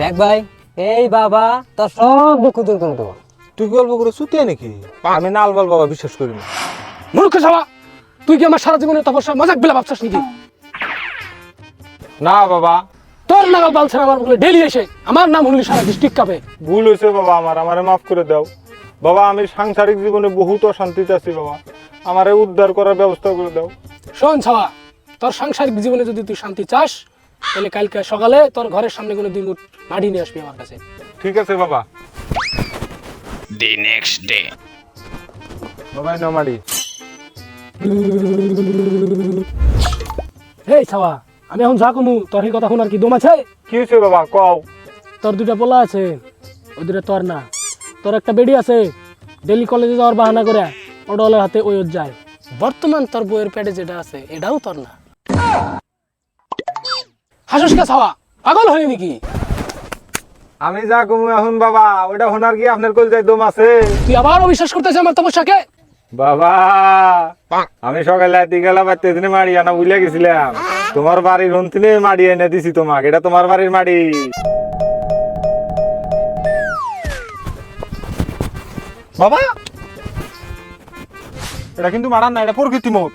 দেখ ভাই, এই বাবা তোর সব দুঃখ দূর করে দেবো। তুই গল্প করে চুতিয়া নাকি? আমি নালবাল বাবা বিশ্বাস করি না। মূর্খ শালা, তুই কি আমার সারা জীবনে তপস্যা মজাক বেলা ভাবছিস নাকি? না বাবা, তোর নাগাল বালছে আমার বলে ডেলি এসে আমার নাম শুনলি সারা ডিস্ট্রিক্ট কাঁপে। ভুল হয়েছে বাবা, আমারে মাফ করে দাও বাবা। আমি সাংসারিক জীবনে বহুত অশান্তিতে আছি বাবা, আমারে উদ্ধার করার ব্যবস্থা করে দাও। শোন ছাওয়া, তোর সাংসারিক জীবনে যদি তুই শান্তি চাস তাহলে কালকে সকালে তোর ঘরের সামনে কোনো দিন মাটি নিয়ে আসবি আমার কাছে। ঠিক আছে বাবা। The next day. বাবা নমাডি। এই ছাওয়া, আমি এখন যা কমু তোর এই কথা শোনার কি দম আছে? কি হয়েছে বাবা কও? তোর দুটা পোলা আছে, ওই দুটা তোর না। তোর একটা বেডি আছে, ডেলি কলেজে যাওয়ার বাহানা করে ওডলের হাতে ওই যায়। বর্তমান তোর বইয়ের পেটে যেটা আছে এটাও তোর না। হাসুস কে ছাওয়া, পাগল হয়ে নাকি? আমি যা কমু এখন বাবা, ওটা হোনার কি আপনার কল যাই দম আছে? তুই আবার অবিশ্বাস করতেছিস আমার তপস্যাকে? বাবা আমি সকালে রাতে গেলাম আর তেদিনে মাড়ি আনা বুঝলে গেছিলাম। তোমার বাড়ির হন্তিনে মাড়ি এনে দিছি তোমাকে, এটা তোমার বাড়ির মাড়ি। বাবা এটা কিন্তু মারান না, এটা প্রকৃতি মত।